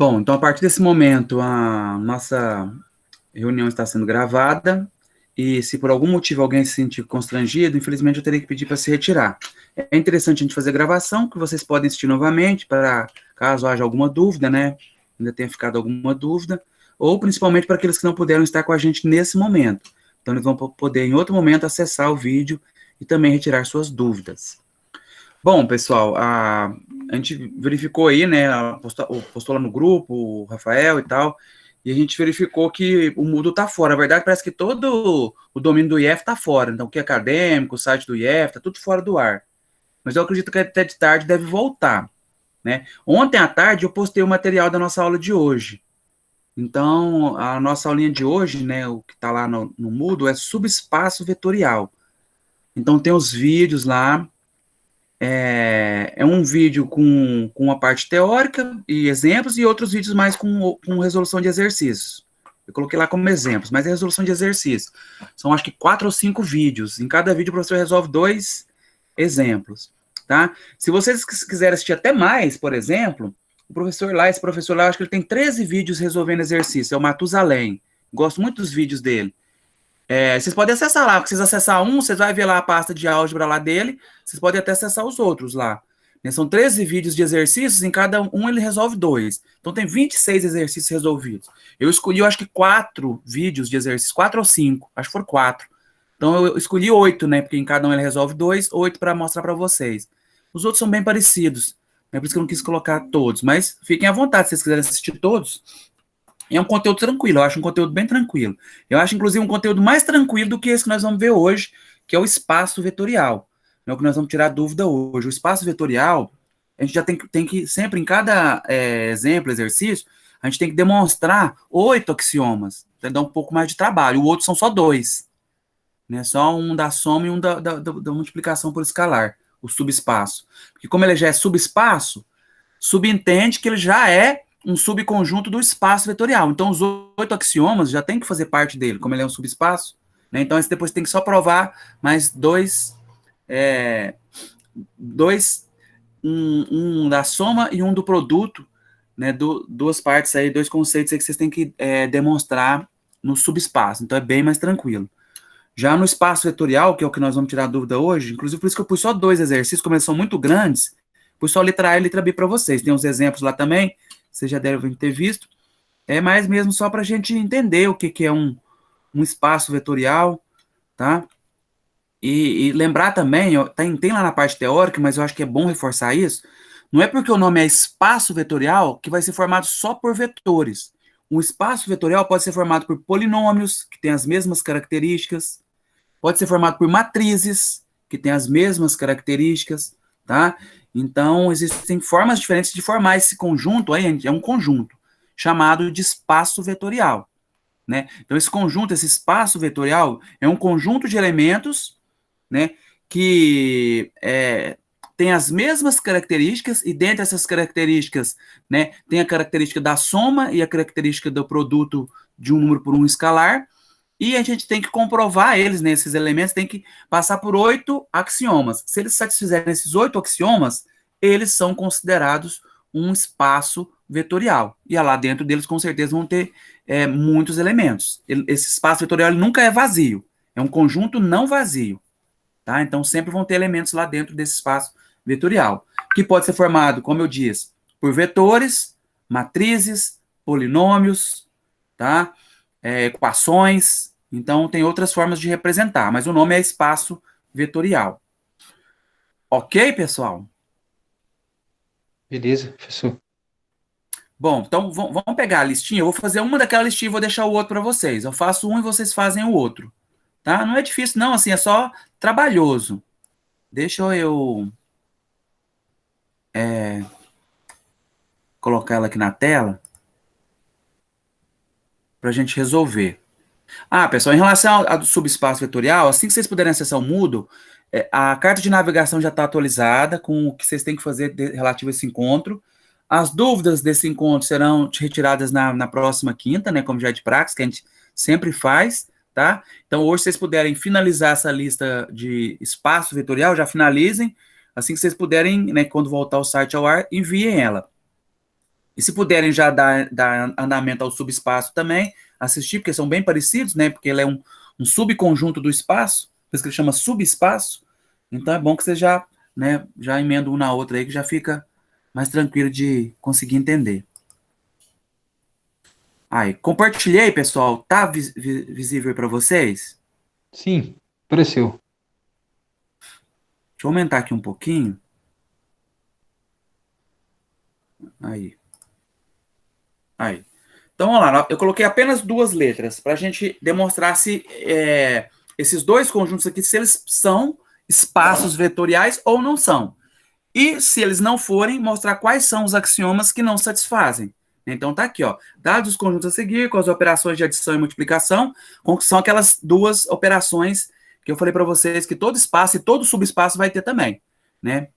Bom, então a partir desse momento a nossa reunião está sendo gravada e se por algum motivo alguém se sentir constrangido, infelizmente eu terei que pedir para se retirar. É interessante a gente fazer gravação, que vocês podem assistir novamente, para caso haja alguma dúvida, né? Ainda tenha ficado alguma dúvida, ou principalmente para aqueles que não puderam estar com a gente nesse momento. Então eles vão poder em outro momento acessar o vídeo e também retirar suas dúvidas. Bom, pessoal, a gente verificou aí, né, postou lá no grupo, o Rafael e tal, e a gente verificou que o Moodle está fora. Na verdade, parece que todo o domínio do IF está fora. Então, o que é acadêmico, o site do IF, está tudo fora do ar. Mas eu acredito que até de tarde deve voltar, né? Ontem à tarde eu postei o material da nossa aula de hoje. Então, a nossa aulinha de hoje, né, o que está lá no Moodle é subespaço vetorial. Então, tem os vídeos lá. É um vídeo com a parte teórica e exemplos, e outros vídeos mais com resolução de exercícios. Eu coloquei lá como exemplos, mas é resolução de exercício. São acho que 4 ou 5 vídeos. Em cada vídeo o professor resolve 2 exemplos, tá? Se vocês quiserem assistir até mais, por exemplo, esse professor lá, acho que ele tem 13 vídeos resolvendo exercício, é o Matusalém. Gosto muito dos vídeos dele. Vocês podem acessar lá, porque vocês acessar um, vocês vão ver lá a pasta de álgebra lá dele, vocês podem até acessar os outros lá. Né? São 13 vídeos de exercícios, em cada um ele resolve 2. Então tem 26 exercícios resolvidos. Eu escolhi, eu acho que 4 vídeos de exercícios, 4 ou 5, acho que foram 4. Então eu escolhi 8, né, porque em cada um ele resolve 2, 8 para mostrar para vocês. Os outros são bem parecidos, é por isso que eu não quis colocar todos, mas fiquem à vontade, se vocês quiserem assistir todos. É um conteúdo tranquilo, eu acho um conteúdo bem tranquilo. Eu acho, inclusive, um conteúdo mais tranquilo do que esse que nós vamos ver hoje, que é o espaço vetorial. É o que nós vamos tirar dúvida hoje. O espaço vetorial, a gente já tem que sempre, em cada exemplo, exercício, a gente tem que demonstrar 8 axiomas. Então, dá um pouco mais de trabalho. O outro são só 2. Né? Só um da soma e um da multiplicação por escalar, o subespaço. Porque como ele já é subespaço, subentende que ele já é um subconjunto do espaço vetorial. Então, os 8 axiomas já tem que fazer parte dele, como ele é um subespaço. Né? Então, esse depois tem que só provar mais 2, um da soma e um do produto, né? Duas partes aí, 2 conceitos aí que vocês têm que demonstrar no subespaço. Então, é bem mais tranquilo. Já no espaço vetorial, que é o que nós vamos tirar a dúvida hoje, inclusive por isso que eu pus só 2 exercícios, como eles são muito grandes, pus só letra A e letra B para vocês. Tem uns exemplos lá também, vocês já devem ter visto. É mais mesmo só para a gente entender o que é um espaço vetorial, tá? E lembrar também, ó, tem lá na parte teórica, mas eu acho que é bom reforçar isso, não é porque o nome é espaço vetorial que vai ser formado só por vetores. Um espaço vetorial pode ser formado por polinômios, que têm as mesmas características, pode ser formado por matrizes, que têm as mesmas características, tá? Então, existem formas diferentes de formar esse conjunto, aí é um conjunto, chamado de espaço vetorial, né? Então, esse conjunto, esse espaço vetorial, é um conjunto de elementos, né, que tem as mesmas características, e dentre essas características, né, tem a característica da soma e a característica do produto de um número por um escalar, e a gente tem que comprovar eles, né, esses elementos, tem que passar por 8 axiomas. Se eles satisfizerem esses 8 axiomas, eles são considerados um espaço vetorial. E lá dentro deles, com certeza, vão ter muitos elementos. Esse espaço vetorial ele nunca é vazio. É um conjunto não vazio. Tá? Então, sempre vão ter elementos lá dentro desse espaço vetorial, que pode ser formado, como eu disse, por vetores, matrizes, polinômios, tá? Equações. Então, tem outras formas de representar, mas o nome é espaço vetorial. Ok, pessoal? Beleza, professor. Bom, então vamos pegar a listinha. Eu vou fazer uma daquela listinha e vou deixar o outro para vocês. Eu faço um e vocês fazem o outro. Tá? Não é difícil, não, assim, é só trabalhoso. Deixa eu colocar ela aqui na tela para a gente resolver. Ah, pessoal, em relação ao subespaço vetorial, assim que vocês puderem acessar o Moodle, a carta de navegação já está atualizada com o que vocês têm que fazer relativo a esse encontro. As dúvidas desse encontro serão retiradas na próxima quinta, né, como já é de praxe, que a gente sempre faz, tá? Então, hoje, se vocês puderem finalizar essa lista de espaço vetorial, já finalizem. Assim que vocês puderem, né, quando voltar o site ao ar, enviem ela. E se puderem já dar andamento ao subespaço também, assistir, porque são bem parecidos, né? Porque ele é um subconjunto do espaço, por isso que ele chama subespaço. Então é bom que você já, né, já emenda um na outra aí, que já fica mais tranquilo de conseguir entender. Aí, compartilhei, pessoal. Tá visível para vocês? Sim, apareceu. Deixa eu aumentar aqui um pouquinho. Aí. Aí. Então, vamos lá. Eu coloquei apenas duas letras para a gente demonstrar se esses dois conjuntos aqui, se eles são espaços vetoriais ou não são. E se eles não forem, mostrar quais são os axiomas que não satisfazem. Então tá aqui, ó. Dados os conjuntos a seguir, com as operações de adição e multiplicação, são aquelas duas operações que eu falei para vocês que todo espaço e todo subespaço vai ter também, né?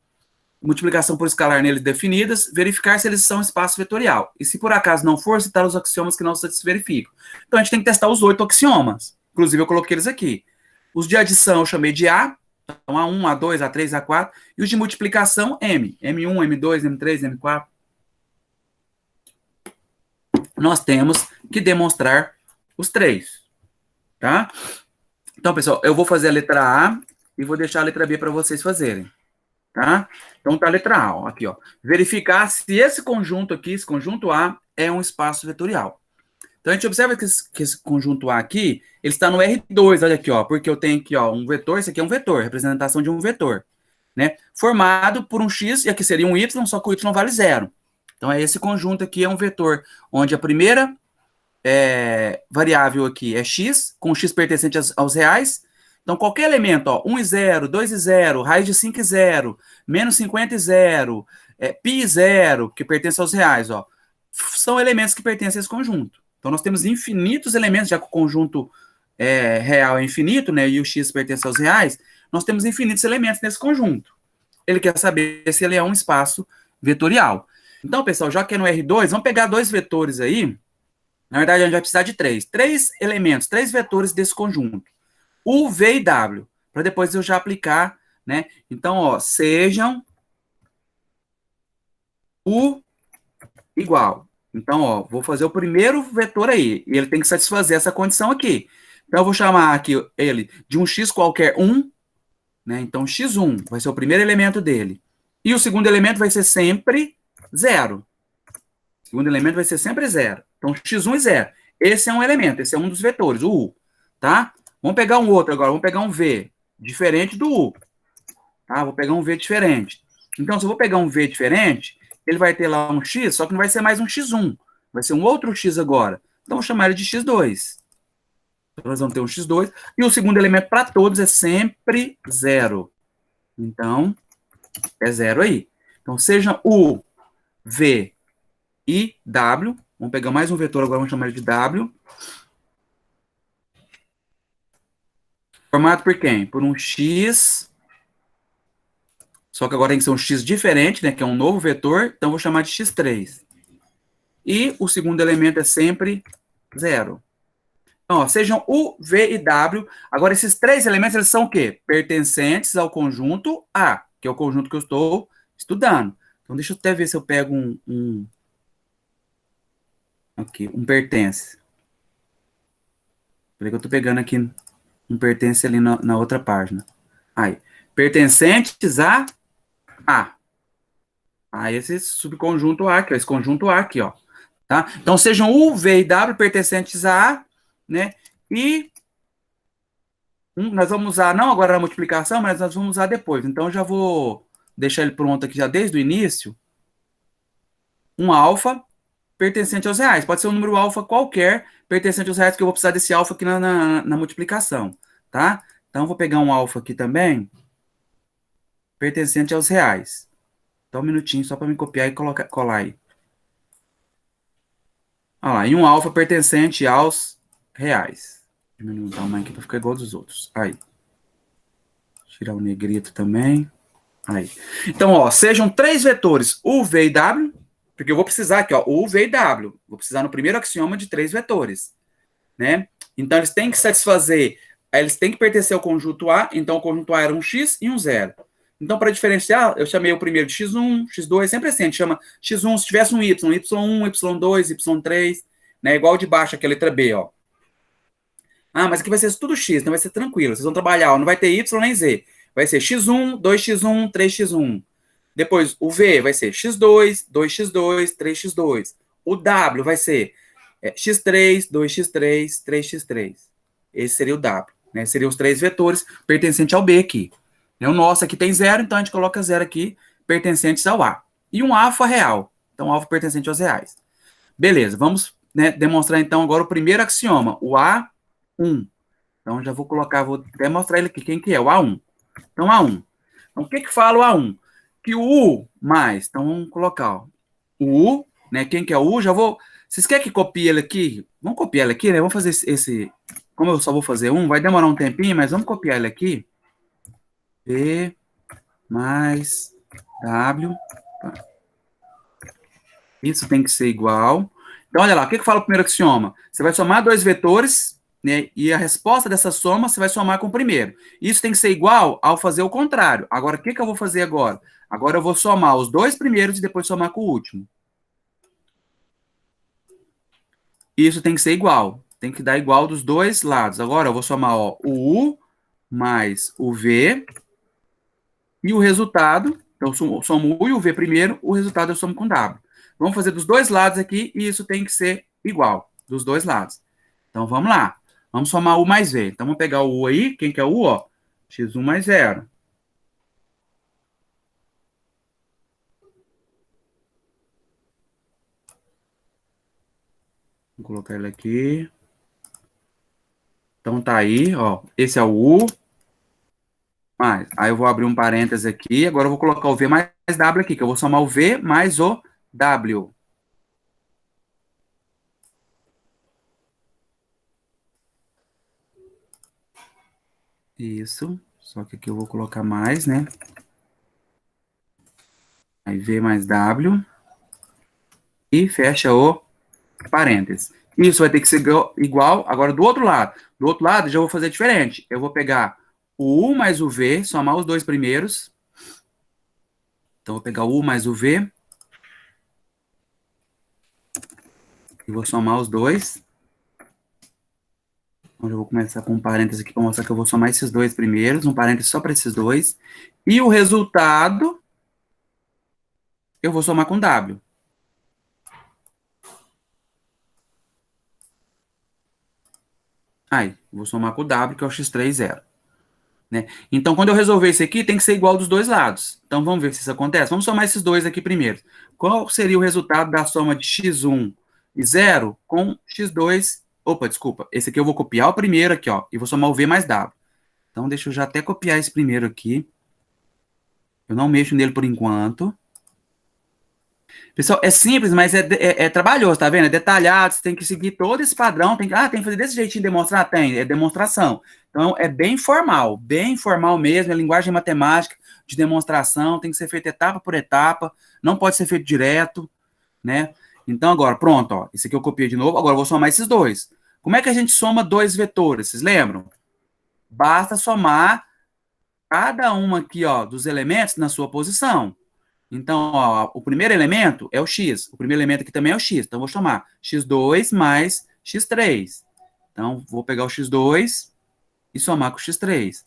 Multiplicação por escalar neles definidas, verificar se eles são espaço vetorial. E se por acaso não for, citar os axiomas que não se verificam. Então a gente tem que testar os 8 axiomas. Inclusive eu coloquei eles aqui. Os de adição eu chamei de A, então A1, A2, A3, A4. E os de multiplicação, M. M1, M2, M3, M4. Nós temos que demonstrar os três, tá? Então, pessoal, eu vou fazer a letra A e vou deixar a letra B para vocês fazerem, tá? Então, tá a letra A, ó, aqui, ó. Verificar se esse conjunto aqui, esse conjunto A, é um espaço vetorial. Então, a gente observa que esse conjunto A aqui, ele está no R2, olha aqui, ó, porque eu tenho aqui, ó, um vetor, esse aqui é um vetor, representação de um vetor, né? Formado por um X, e aqui seria um Y, só que o Y vale zero. Então, esse conjunto aqui é um vetor, onde a primeira variável aqui é X, com X pertencente aos reais. Então, qualquer elemento, ó, 1 e 0, 2 e 0, raiz de 5 e 0, menos 50 e 0, π e 0, que pertence aos reais, ó, são elementos que pertencem a esse conjunto. Então, nós temos infinitos elementos, já que o conjunto real é infinito, né, e o X pertence aos reais, nós temos infinitos elementos nesse conjunto. Ele quer saber se ele é um espaço vetorial. Então, pessoal, já que é no R2, vamos pegar dois vetores aí. Na verdade, a gente vai precisar de três elementos, três vetores desse conjunto. U, V e W, para depois eu já aplicar, né? Então, ó, sejam U igual. Então, ó, vou fazer o primeiro vetor aí, e ele tem que satisfazer essa condição aqui. Então, eu vou chamar aqui ele de um X qualquer 1, né? Então, X1 vai ser o primeiro elemento dele. E o segundo elemento vai ser sempre 0. O segundo elemento vai ser sempre 0. Então, x1 e 0. Esse é um elemento, esse é um dos vetores, o U. Tá? Vamos pegar um outro agora, vamos pegar um V, diferente do U. Tá? Vou pegar um V diferente. Então, se eu vou pegar um V diferente, ele vai ter lá um X, só que não vai ser mais um X1. Vai ser um outro X agora. Então, vou chamar ele de X2. Então, nós vamos ter um X2. E o segundo elemento para todos é sempre 0. Então, é 0 aí. Então, seja U, V e W. Vamos pegar mais um vetor agora, vamos chamar ele de W. Formado por quem? Por um X. Só que agora tem que ser um X diferente, né? Que é um novo vetor. Então, vou chamar de X3. E o segundo elemento é sempre 0. Então, ó, sejam U, V e W. Agora, esses três elementos, eles são o quê? Pertencentes ao conjunto A, que é o conjunto que eu estou estudando. Então, deixa eu até ver se eu pego aqui, um pertence. Peraí que eu estou pegando aqui um pertence ali na outra página. Aí, pertencentes a A. Esse subconjunto A aqui, ó, esse conjunto A aqui, ó. Tá? Então, sejam U, V e W pertencentes a A, né? E nós vamos usar, não agora na multiplicação, mas nós vamos usar depois. Então, eu já vou deixar ele pronto aqui já desde o início. Um alfa pertencente aos reais. Pode ser um número alfa qualquer pertencente aos reais, que eu vou precisar desse alfa aqui na multiplicação, tá? Então, eu vou pegar um alfa aqui também, pertencente aos reais. Então, um minutinho só para me copiar e colar aí. Olha lá, e um alfa pertencente aos reais. Diminuir o tamanho aqui para ficar igual dos outros. Aí. Tirar o negrito também. Aí. Então, ó, sejam três vetores U, V e W, porque eu vou precisar aqui, ó, U, V e W. Vou precisar no primeiro axioma de três vetores, né? Então, eles têm que pertencer ao conjunto A, então o conjunto A era um X e um 0. Então, para diferenciar, eu chamei o primeiro de x1, x2, sempre assim, a gente chama x1 se tivesse um y, y1, y2, y3, né? Igual de baixo aqui a letra B, ó. Ah, mas aqui vai ser tudo x, então vai ser tranquilo. Vocês vão trabalhar, ó, não vai ter y nem z. Vai ser x1, 2x1, 3x1. Depois, o V vai ser x2, 2x2, 3x2. O W vai ser x3, 2x3, 3x3. Esse seria o W, né? Seriam os três vetores pertencentes ao B aqui. O nosso aqui tem zero, então a gente coloca zero aqui, pertencentes ao A. E um alfa real. Então, alfa pertencente aos reais. Beleza, vamos, né, demonstrar então agora o primeiro axioma, o A1. Então, já vou colocar, vou até mostrar ele aqui, quem que é, o A1. Então, A1. Então, o que que fala o A1? Que o U mais, então vamos colocar, ó, o U, né, quem que é o U, já vou, vocês querem que copie ele aqui? Vamos copiar ele aqui, né, vamos fazer esse, como eu só vou fazer um, vai demorar um tempinho, mas vamos copiar ele aqui. P mais W, isso tem que ser igual. Então, olha lá, o que que fala o primeiro axioma? Você vai somar dois vetores, né, e a resposta dessa soma você vai somar com o primeiro. Isso tem que ser igual ao fazer o contrário. Agora, o que que eu vou fazer agora? Agora eu vou somar os dois primeiros e depois somar com o último. Isso tem que ser igual. Tem que dar igual dos dois lados. Agora eu vou somar, ó, o U mais o V e o resultado. Então, eu somo o U e o V primeiro, o resultado eu somo com W. Vamos fazer dos dois lados aqui e isso tem que ser igual, dos dois lados. Então, vamos lá. Vamos somar U mais V. Então, vamos pegar o U aí. Quem que é o U? Ó, x1 mais 0. Vou colocar ele aqui. Então, tá aí, ó. Esse é o U. Mais. Aí eu vou abrir um parênteses aqui. Agora eu vou colocar o V mais W aqui, que eu vou somar o V mais o W. Isso. Só que aqui eu vou colocar mais, né? Aí V mais W. E fecha o parênteses. Isso vai ter que ser igual. Agora, do outro lado. Do outro lado, já vou fazer diferente. Eu vou pegar o U mais o V, somar os dois primeiros. Então, vou pegar o U mais o V. E vou somar os dois. Então, eu vou começar com um parênteses aqui para mostrar que eu vou somar esses dois primeiros. Um parênteses só para esses dois. E o resultado, eu vou somar com W. Aí, vou somar com o W, que é o x3, 0. Né? Então, quando eu resolver isso aqui, tem que ser igual dos dois lados. Então, vamos ver se isso acontece. Vamos somar esses dois aqui primeiro. Qual seria o resultado da soma de x1 e 0 com x2? Opa, desculpa. Esse aqui eu vou copiar o primeiro aqui, ó, e vou somar o V mais W. Então, deixa eu já até copiar esse primeiro aqui. Eu não mexo nele por enquanto. Pessoal, é simples, mas é trabalhoso, tá vendo? É detalhado, você tem que seguir todo esse padrão. Tem que fazer desse jeitinho demonstrar? Tem, é demonstração. Então, é bem formal mesmo, é linguagem matemática de demonstração, tem que ser feito etapa por etapa, não pode ser feito direto, né? Então, agora, pronto, ó, esse aqui eu copiei de novo, agora eu vou somar esses dois. Como é que a gente soma dois vetores, vocês lembram? Basta somar cada uma aqui, ó, dos elementos na sua posição. Então, ó, o primeiro elemento é o x. O primeiro elemento aqui também é o x. Então, vou chamar x2 mais x3. Então, vou pegar o x2 e somar com o x3.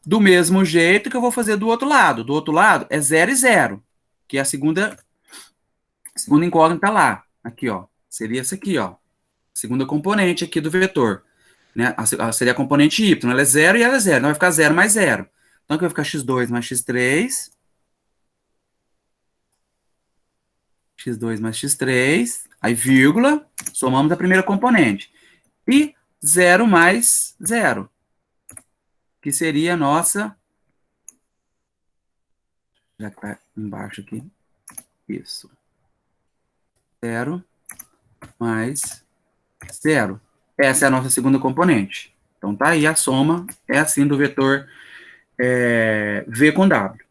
Do mesmo jeito que eu vou fazer do outro lado. Do outro lado é 0 e 0, que é a segunda incógnita lá. Aqui, ó. Seria essa aqui, ó. Segunda componente aqui do vetor. Né? Seria a componente y. Ela é 0 e ela é 0. Então, vai ficar 0 mais 0. Então, aqui vai ficar x2 mais x3. x2 mais x3, aí vírgula, somamos a primeira componente. E 0 mais 0, que seria a nossa... Já que está embaixo aqui. Isso. 0 mais 0. Essa é a nossa segunda componente. Então, tá aí a soma, é assim do vetor V com W.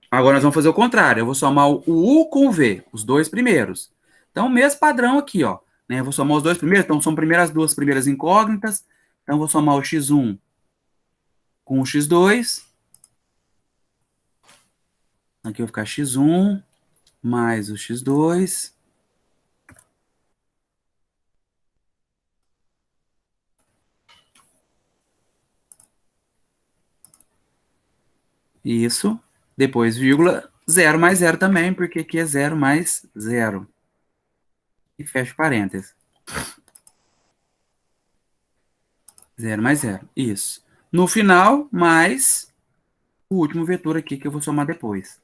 Agora nós vamos fazer o contrário. Eu vou somar o U com o V, os dois primeiros. Então, o mesmo padrão aqui, ó. Né? Eu vou somar os dois primeiros. Então, são primeiro as duas primeiras incógnitas. Então, eu vou somar o x1 com o x2. Aqui vai ficar x1 mais o x2. Isso. Depois, vírgula, 0 mais 0 também, porque aqui é 0 mais 0. E fecha parênteses. 0 mais 0. Isso. No final, mais o último vetor aqui que eu vou somar depois.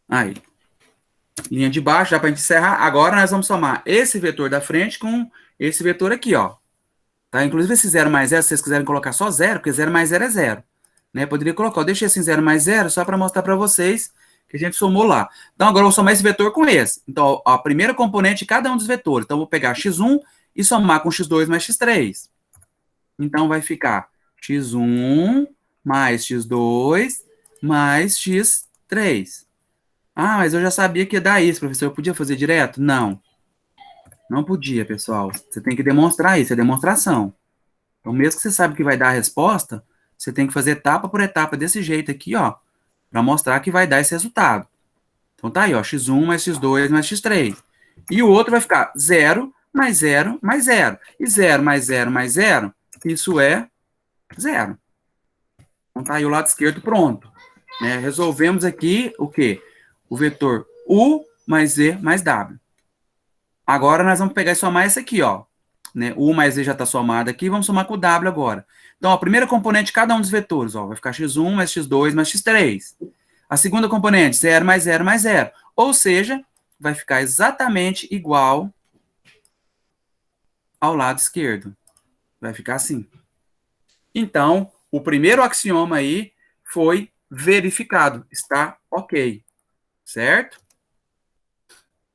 Aí. Linha de baixo, dá para a gente encerrar. Agora nós vamos somar esse vetor da frente com esse vetor aqui, ó. Tá? Inclusive esse 0 mais 0, se vocês quiserem colocar só 0, porque 0 mais 0 é 0. Né? Poderia colocar, eu deixei assim 0 mais 0 só para mostrar para vocês que a gente somou lá. Então agora eu vou somar esse vetor com esse. Então a primeira componente de cada um dos vetores. Então eu vou pegar x1 e somar com x2 mais x3. Então vai ficar x1 mais x2 mais x3. Ah, mas eu já sabia que ia dar isso, professor. Eu podia fazer direto? Não. Não podia, pessoal. Você tem que demonstrar isso, é demonstração. Então, mesmo que você sabe que vai dar a resposta, você tem que fazer etapa por etapa desse jeito aqui, ó, para mostrar que vai dar esse resultado. Então, tá aí, ó, x1 mais x2 mais x3. E o outro vai ficar 0 mais 0 mais 0. E 0 mais 0 mais 0, isso é 0. Então, tá aí o lado esquerdo pronto. Né? Resolvemos aqui o quê? O vetor U mais Z mais W. Agora nós vamos pegar e somar esse aqui, ó. Né? O U mais Z já está somado aqui, vamos somar com o W agora. Então, a primeira componente de cada um dos vetores, ó, vai ficar x1 mais x2 mais x3. A segunda componente, 0 mais 0 mais 0. Ou seja, vai ficar exatamente igual ao lado esquerdo. Vai ficar assim. Então, o primeiro axioma aí foi verificado. Está ok. Certo?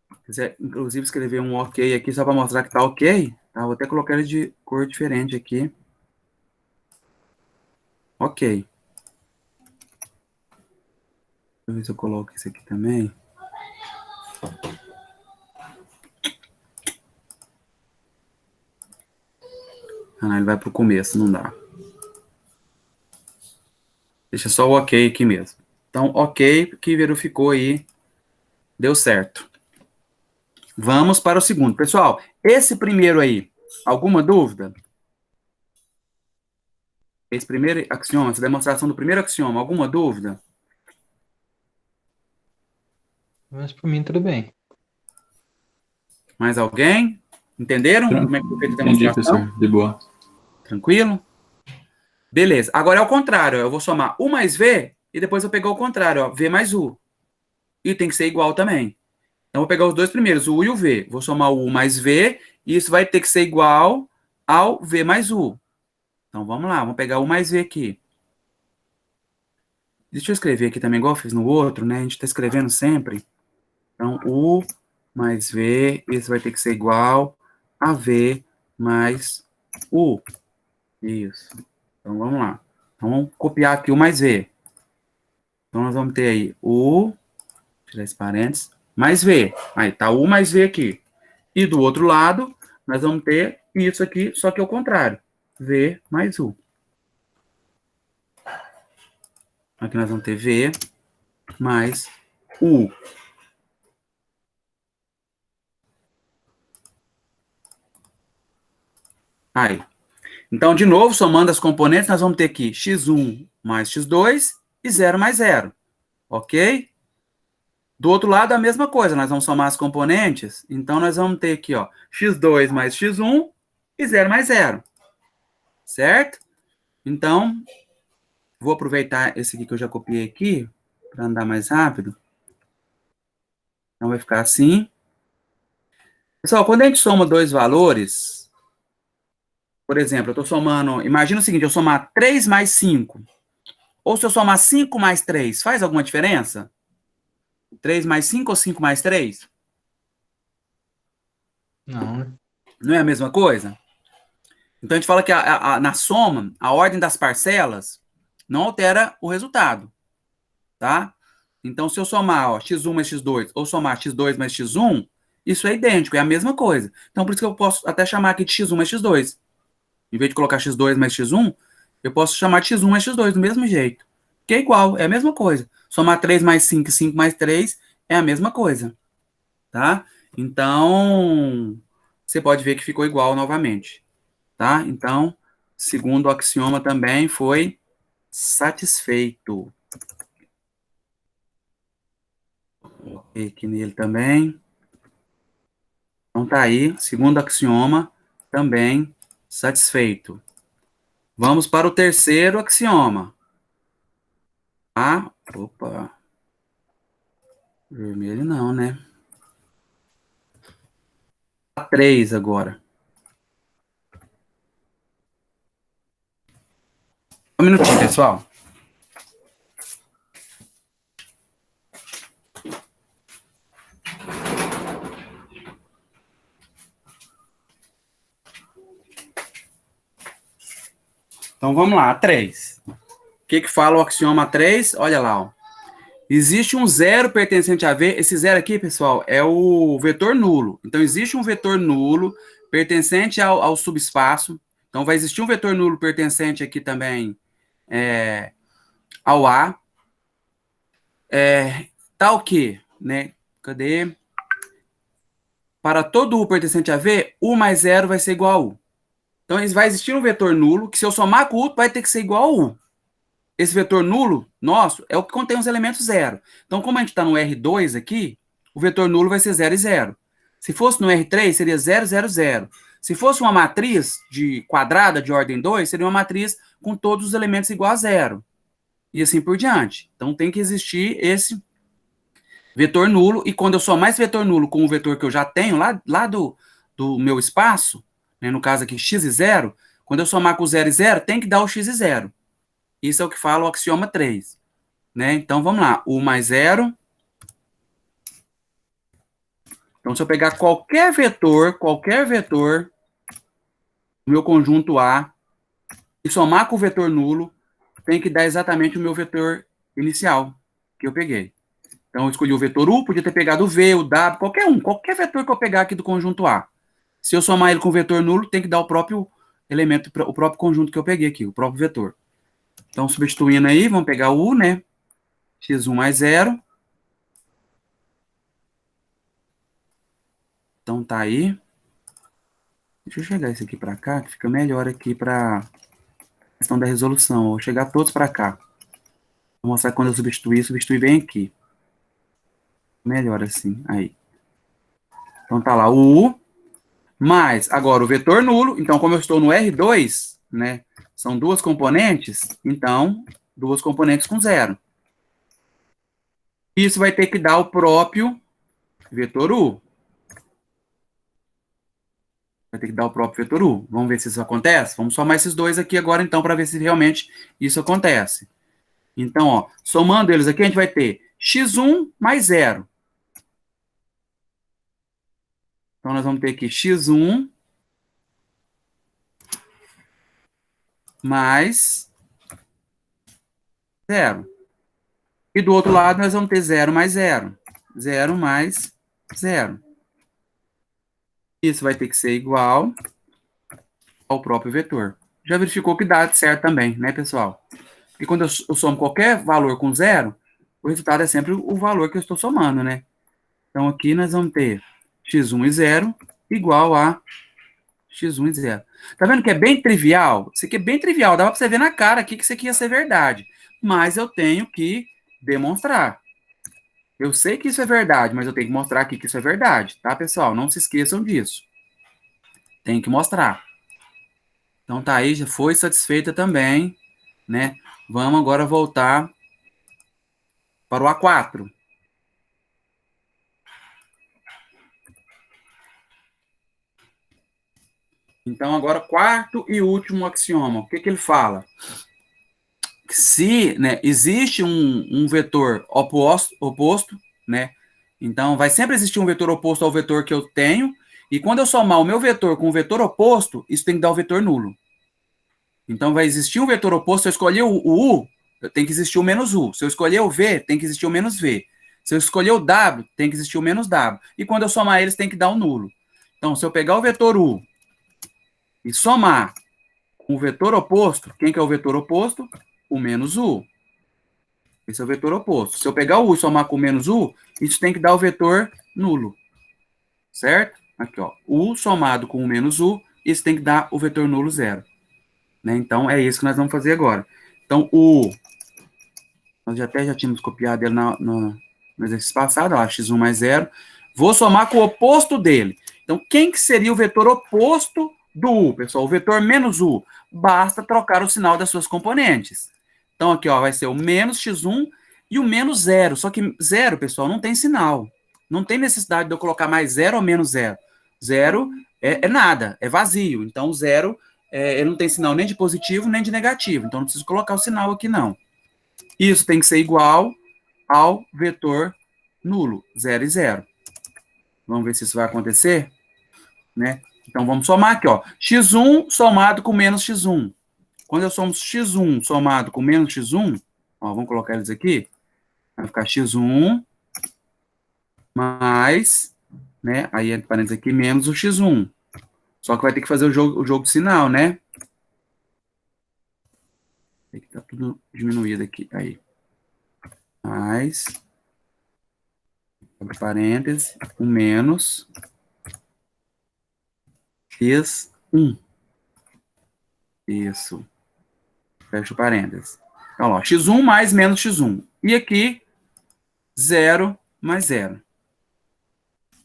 Se quiser, inclusive, escrever um ok aqui só para mostrar que está ok, tá? Vou até colocar ele de cor diferente aqui. Ok. Deixa eu ver se eu coloco esse aqui também. Ah, ele vai para o começo, não dá. Deixa só o ok aqui mesmo. Então, ok, que verificou aí, deu certo. Vamos para o segundo. Pessoal, esse primeiro aí, alguma dúvida? Esse primeiro axioma, essa demonstração do primeiro axioma, alguma dúvida? Mas para mim tudo bem. Mais alguém? Entenderam como é que foi feita a Entendi, demonstração? professor. De boa. Tranquilo? Beleza. Agora é o contrário. Eu vou somar U mais V e depois eu vou pegar o contrário, ó, V mais U. E tem que ser igual também. Então, eu vou pegar os dois primeiros, o U e o V. Vou somar o U mais V e isso vai ter que ser igual ao V mais U. Então, vamos lá. Vamos pegar o U mais V aqui. Deixa eu escrever aqui também, igual eu fiz no outro, né? A gente está escrevendo sempre. Então, U mais V, isso vai ter que ser igual a V mais U. Isso. Então, vamos lá. Então, vamos copiar aqui o mais V. Então, nós vamos ter aí U, tirar esse parênteses, mais V. Aí, tá U mais V aqui. E do outro lado, nós vamos ter isso aqui, só que ao contrário. V mais U. Aqui nós vamos ter V mais U. Aí. Então, de novo, somando as componentes, nós vamos ter aqui x1 mais x2 e 0 mais 0. Ok? Do outro lado, a mesma coisa. Nós vamos somar as componentes. Então, nós vamos ter aqui, ó, x2 mais x1 e 0 mais 0. Certo? Então, vou aproveitar esse aqui que eu já copiei aqui, para andar mais rápido. Então, vai ficar assim. Pessoal, quando a gente soma dois valores, por exemplo, eu estou somando, imagina o seguinte, eu somar 3 mais 5, ou se eu somar 5 mais 3, faz alguma diferença? 3 mais 5 ou 5 mais 3? Não, né? Não é a mesma coisa? Então, a gente fala que na soma, a ordem das parcelas não altera o resultado, tá? Então, se eu somar ó, x1 mais x2 ou somar x2 mais x1, isso é idêntico, é a mesma coisa. Então, por isso que eu posso até chamar aqui de x1 mais x2. Em vez de colocar x2 mais x1, eu posso chamar de x1 mais x2 do mesmo jeito. que é igual, é a mesma coisa. Somar 3 mais 5 e 5 mais 3 é a mesma coisa, tá? Então, você pode ver que ficou igual novamente, tá? Então, segundo o axioma também foi satisfeito. Coloquei aqui nele também. Então tá aí, segundo axioma, também satisfeito. Vamos para o terceiro axioma. Ah, opa. Vermelho não, né? 3 agora. Um minutinho, pessoal. Então vamos lá, 3. O que fala o axioma 3? Olha lá, ó. Existe um zero pertencente a V. Esse zero aqui, pessoal, é o vetor nulo. Então, existe um vetor nulo pertencente ao subespaço. Então, vai existir um vetor nulo pertencente aqui também ao A. Tal que, né? Cadê? Para todo U pertencente a V, U mais zero vai ser igual a U. Então, vai existir um vetor nulo que, se eu somar com U, vai ter que ser igual a U. Esse vetor nulo nosso é o que contém os elementos zero. Então, como a gente está no R2 aqui, o vetor nulo vai ser 0 e 0. Se fosse no R3, seria 0, 0, 0. Se fosse uma matriz de quadrada de ordem 2, seria uma matriz com todos os elementos igual a 0. E assim por diante. Então, tem que existir esse vetor nulo. E quando eu somar esse vetor nulo com o vetor que eu já tenho lá do meu espaço, né, no caso aqui x e 0, quando eu somar com 0 e 0, tem que dar o x e 0. Isso é o que fala o axioma 3. Né? Então, vamos lá. U mais 0. Então, se eu pegar qualquer vetor do meu conjunto A, e somar com o vetor nulo, tem que dar exatamente o meu vetor inicial que eu peguei. Então, eu escolhi o vetor U, podia ter pegado o V, o W, qualquer vetor que eu pegar aqui do conjunto A. Se eu somar ele com o vetor nulo, tem que dar o próprio elemento, o próprio conjunto que eu peguei aqui, o próprio vetor. Então, substituindo aí, vamos pegar o U, né? X1 mais 0. Então, tá aí. Deixa eu chegar isso aqui para cá, que fica melhor aqui para questão da resolução. Vou chegar todos para cá. Vou mostrar quando eu substituir bem aqui. Melhor assim, aí. Então tá lá o U, mais agora o vetor nulo. Então, como eu estou no R2, né, são duas componentes, então, duas componentes com zero. Isso vai ter que dar o próprio vetor U. Vai ter que dar o próprio vetor U. Vamos ver se isso acontece? Vamos somar esses dois aqui agora, então, para ver se realmente isso acontece. Então, ó, somando eles aqui, a gente vai ter x1 mais 0. Então, nós vamos ter aqui x1 mais 0. E do outro lado, nós vamos ter 0 mais 0. 0 mais 0. Isso vai ter que ser igual ao próprio vetor. Já verificou que dá certo também, né, pessoal? E quando eu somo qualquer valor com 0, o resultado é sempre o valor que eu estou somando, né? Então, aqui nós vamos ter x1 e 0 igual a x1 e 0. Tá vendo que é bem trivial? Isso aqui é bem trivial. Dava para você ver na cara aqui que isso aqui ia ser verdade. Mas eu tenho que demonstrar. Eu sei que isso é verdade, mas eu tenho que mostrar aqui que isso é verdade, tá, pessoal? Não se esqueçam disso. Tem que mostrar. Então tá aí, já foi satisfeita também, né? Vamos agora voltar para o A4. Então agora, quarto e último axioma. O que ele fala? Se, né, existe um vetor oposto, né? Então vai sempre existir um vetor oposto ao vetor que eu tenho, e quando eu somar o meu vetor com o vetor oposto, isso tem que dar o vetor nulo. Então vai existir um vetor oposto. Se eu escolher o U, tem que existir o menos U. Se eu escolher o V, tem que existir o menos V. Se eu escolher o W, tem que existir o menos W. E quando eu somar eles, tem que dar o nulo. Então, se eu pegar o vetor U e somar com o vetor oposto, quem que é o vetor oposto? O menos U. Esse é o vetor oposto. Se eu pegar o U e somar com o menos U, isso tem que dar o vetor nulo. Certo? Aqui, ó. U somado com o menos U, isso tem que dar o vetor nulo zero. Né? Então, é isso que nós vamos fazer agora. Então, nós já tínhamos copiado ele no exercício passado, ó, x1 mais zero. Vou somar com o oposto dele. Então, quem que seria o vetor oposto do U, pessoal? O vetor menos U. Basta trocar o sinal das suas componentes. Então, aqui, ó, vai ser o menos x1 e o menos zero. Só que zero, pessoal, não tem sinal. Não tem necessidade de eu colocar mais zero ou menos zero. Zero é nada, é vazio. Então, zero, ele não tem sinal nem de positivo nem de negativo. Então, não preciso colocar o sinal aqui, não. Isso tem que ser igual ao vetor nulo, 0 e 0. Vamos ver se isso vai acontecer, né? Então, vamos somar aqui, ó. x1 somado com menos x1. Quando eu somo x1 somado com menos x1, ó, vamos colocar eles aqui, vai ficar x1 mais, né? Aí, entre parênteses aqui, menos o x1. Só que vai ter que fazer o jogo de sinal, né? Tem que estar tudo diminuído aqui. Aí. Mais, abre parênteses, o menos x1. Isso. Fecha o parênteses. Então, ó, x1 mais menos x1. E aqui, 0 mais 0.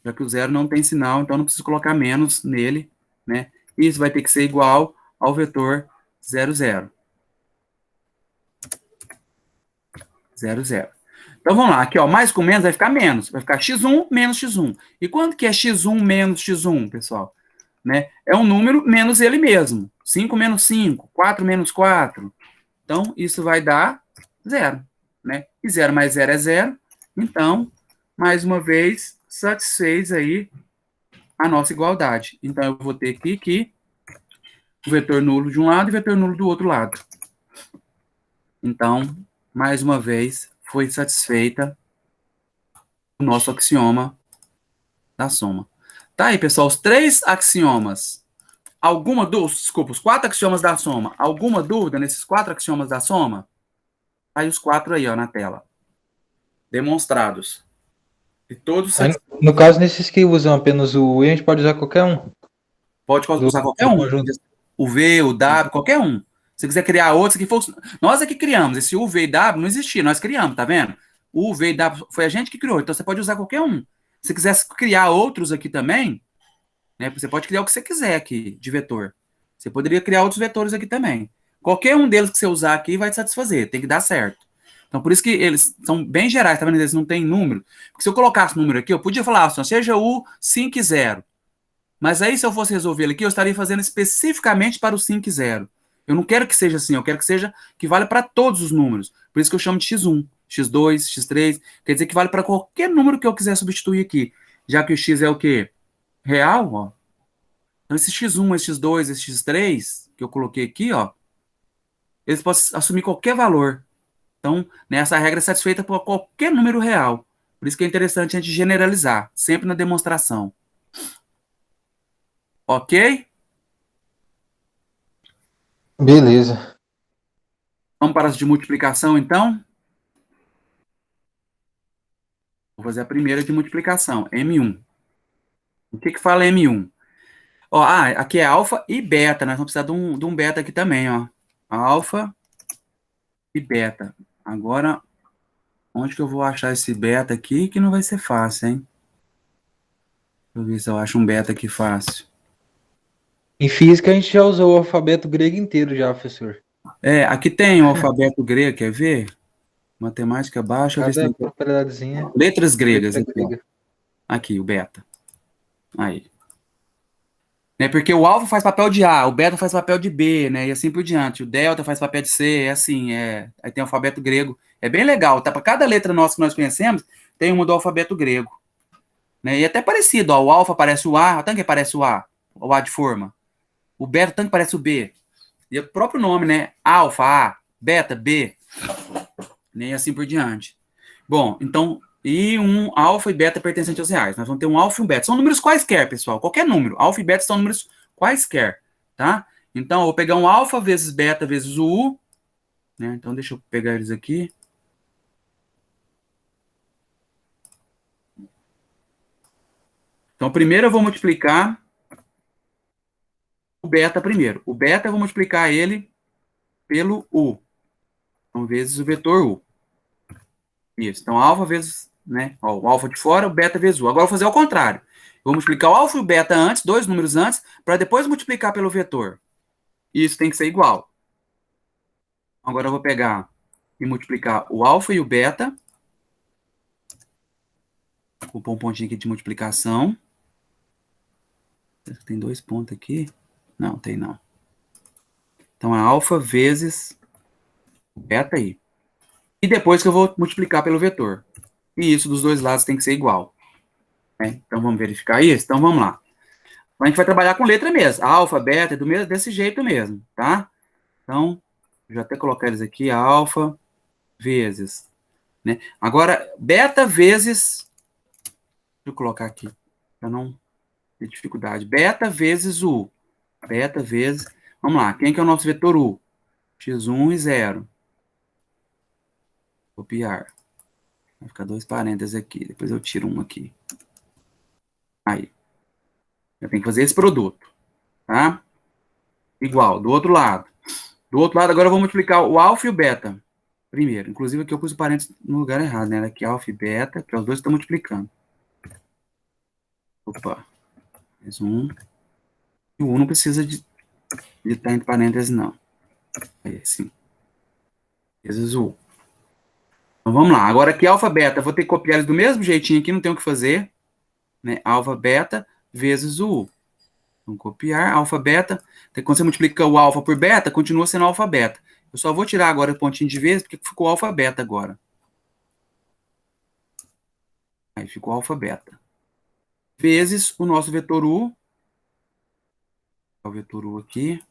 Já que o 0 não tem sinal, então não preciso colocar menos nele, né? Isso vai ter que ser igual ao vetor 0, 0. 0, 0. Então, vamos lá. Aqui, ó, mais com menos vai ficar menos. Vai ficar x1 menos x1. E quanto que é x1 menos x1, pessoal? Né? É um número menos ele mesmo. 5 menos 5, 4 menos 4. Então, isso vai dar 0. Né? E 0 mais 0 é 0. Então, mais uma vez, satisfez aí a nossa igualdade. Então, eu vou ter aqui o vetor nulo de um lado e o vetor nulo do outro lado. Então, mais uma vez, foi satisfeita o nosso axioma da soma. Tá aí, pessoal, os 3 axiomas. Desculpa, os 4 axiomas da soma. Alguma dúvida nesses 4 axiomas da soma? Aí os 4 aí, ó, na tela. Demonstrados. E todos No caso, nesses que usam apenas o U, a gente pode usar qualquer um. pode usar qualquer um. Conjunto. O V, o W, qualquer um. Se quiser criar outros, que fosse... Nós é que criamos. Esse U, V e W não existia, nós criamos, tá vendo? O V e W foi a gente que criou, então você pode usar qualquer um. Se quiser criar outros aqui também, né, você pode criar o que você quiser aqui, de vetor. Você poderia criar outros vetores aqui também. Qualquer um deles que você usar aqui vai te satisfazer, tem que dar certo. Então, por isso que eles são bem gerais, tá vendo? Eles não têm número. Porque se eu colocasse número aqui, eu podia falar assim, seja U 5 e 0. Mas aí, se eu fosse resolver ele aqui, eu estaria fazendo especificamente para o 5 e 0. Eu não quero que seja assim, eu quero que seja que vale para todos os números. Por isso que eu chamo de x1, x2, x3. Quer dizer que vale para qualquer número que eu quiser substituir aqui. Já que o x é o quê? Real, ó. Então, esse x1, esse x2, esse x3, que eu coloquei aqui, ó, eles podem assumir qualquer valor. Então, né, essa regra é satisfeita por qualquer número real. Por isso que é interessante a gente generalizar, sempre na demonstração. Ok? Beleza. Vamos para as de multiplicação, então? Vou fazer a primeira de multiplicação, M1. O que fala M1? Ó, aqui é alfa e beta, nós vamos precisar de um beta aqui também, ó. Alfa e beta. Agora, onde que eu vou achar esse beta aqui, que não vai ser fácil, hein? Deixa eu ver se eu acho um beta aqui fácil. Em física, a gente já usou o alfabeto grego inteiro já, professor. Aqui tem o alfabeto grego, quer ver? Matemática baixa, deixa eu ver Cada se tem. propriedadezinha. Letras gregas, Letra aqui, ó. grega. Aqui, o beta. Aí. Né, porque o alfa faz papel de A, o beta faz papel de B, né? E assim por diante. O delta faz papel de C, é assim, aí tem o alfabeto grego. É bem legal, tá? Para cada letra nossa que nós conhecemos, tem uma do alfabeto grego. Né? E é até parecido, ó. O alfa parece o A, tanto que parece o A de forma. O beta tanto que parece o B. E é o próprio nome, né? Alfa, A, beta, B. Né? E assim por diante. Bom, então, e um alfa e beta pertencente aos reais. Nós vamos ter um alfa e um beta. São números quaisquer, pessoal. Qualquer número. Alfa e beta são números quaisquer, tá? Então, eu vou pegar um alfa vezes beta vezes o U. Né? Então, deixa eu pegar eles aqui. Então, primeiro eu vou multiplicar o beta primeiro. O beta eu vou multiplicar ele pelo U. Então, vezes o vetor U. Isso. Então, alfa vezes, né? Ó, o alfa de fora, o beta vezes U. Agora eu vou fazer ao contrário. Eu vou multiplicar o alfa e o beta antes, dois números antes, para depois multiplicar pelo vetor. E isso tem que ser igual. Agora eu vou pegar e multiplicar o alfa e o beta. Vou pôr um pontinho aqui de multiplicação. Tem dois pontos aqui? Não, tem não. Então é alfa vezes o beta aí. E depois que eu vou multiplicar pelo vetor. E isso dos dois lados tem que ser igual. Né? Então vamos verificar isso? Então vamos lá. A gente vai trabalhar com letra mesmo. Alfa, beta, do mesmo, desse jeito mesmo, tá? Então, já até colocar eles aqui, alfa vezes. Né? Agora, beta vezes... Deixa eu colocar aqui, para não ter dificuldade. Beta vezes U. Beta vezes... Vamos lá, quem que é o nosso vetor U? X1 e 0. Copiar. Vai ficar dois parênteses aqui. Depois eu tiro um aqui. Aí. Eu tenho que fazer esse produto. Tá? Igual, do outro lado. Do outro lado, agora eu vou multiplicar o alfa e o beta. Primeiro. Inclusive, aqui eu pus o parênteses no lugar errado, né? Aqui alfa e beta, que os dois estão multiplicando. Opa. Mais um. E o 1 não precisa de estar entre parênteses, não. Aí, assim. Vezes o U. Então, vamos lá. Agora aqui, alfa, beta. Vou ter que copiar eles do mesmo jeitinho aqui, não tem o que fazer. Né? Alfa, beta, vezes o U. Então, copiar, alfa, beta. Quando você multiplica o alfa por beta, continua sendo alfa, beta. Eu só vou tirar agora o pontinho de vez, porque ficou alfa, beta agora. Aí ficou alfa, beta. Vezes o nosso vetor U. O vetor U aqui.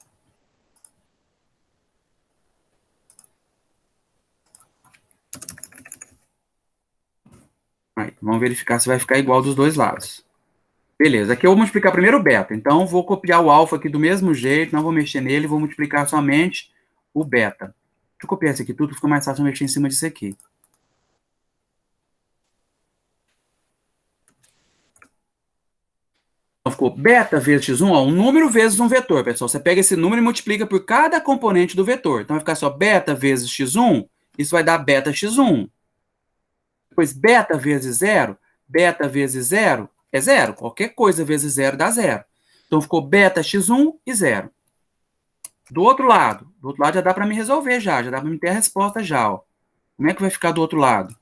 Aí, vamos verificar se vai ficar igual dos dois lados. Beleza, aqui eu vou multiplicar primeiro o beta. Então, vou copiar o alfa aqui do mesmo jeito, não vou mexer nele, vou multiplicar somente o beta. Deixa eu copiar isso aqui tudo, fica mais fácil mexer em cima disso aqui. Então, ficou beta vezes x1, ó, um número vezes um vetor, pessoal. Você pega esse número e multiplica por cada componente do vetor. Então, vai ficar só beta vezes x1, isso vai dar beta x1. Depois, beta vezes zero é zero. Qualquer coisa vezes zero dá zero. Então, ficou beta x1 e zero. Do outro lado já dá para me resolver já dá para me ter a resposta já, ó. Como é que vai ficar do outro lado?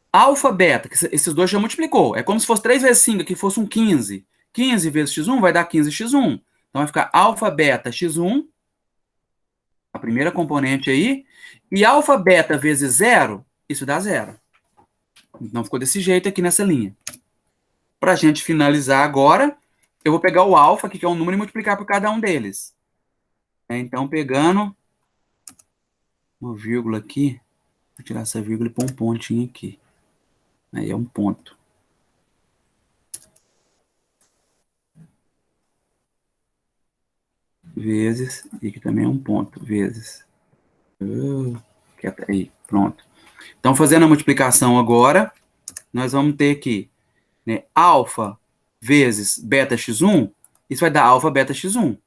Alfa, beta, que esses dois já multiplicou. É como se fosse 3 vezes 5, que fosse um 15. 15 vezes x1 vai dar 15x1. Então vai ficar alfa, beta, x1, a primeira componente aí, e alfa, beta vezes zero, isso dá zero. Então ficou desse jeito aqui nessa linha. Para a gente finalizar agora, eu vou pegar o alfa, que é um número, e multiplicar por cada um deles. Então, pegando uma vírgula aqui, vou tirar essa vírgula e pôr um pontinho aqui. Aí é um ponto. Vezes, e aqui também é um ponto, vezes. Aí, pronto. Então, fazendo a multiplicação agora, nós vamos ter aqui, né, alfa vezes beta x1, isso vai dar alfa beta x1.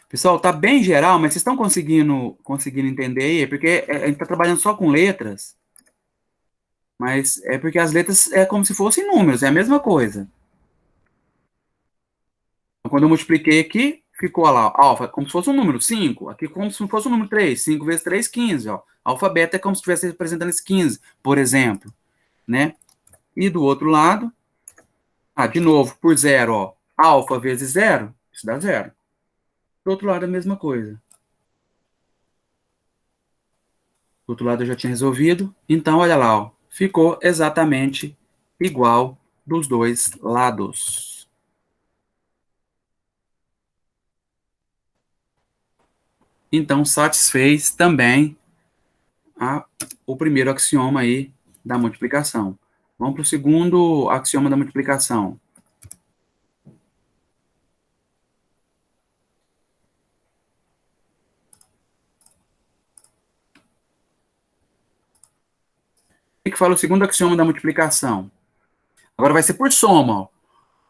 Pessoal, tá bem geral, mas vocês estão conseguindo entender aí? Porque a gente está trabalhando só com letras, mas é porque as letras é como se fossem números, é a mesma coisa. Então, quando eu multipliquei aqui, ficou lá, alfa, como se fosse um número, 5. Aqui como se fosse um número 3. 5 vezes 3, 15. Ó. Alfa, beta é como se estivesse representando esse 15, por exemplo. Né? E do outro lado, de novo, por zero, ó, alfa vezes zero, isso dá zero. Do outro lado, a mesma coisa. Do outro lado eu já tinha resolvido. Então, olha lá, ó, ficou exatamente igual dos dois lados. Então, satisfez também o primeiro axioma aí da multiplicação. Vamos para o segundo axioma da multiplicação. O que que fala o segundo axioma da multiplicação. Agora vai ser por soma, ó.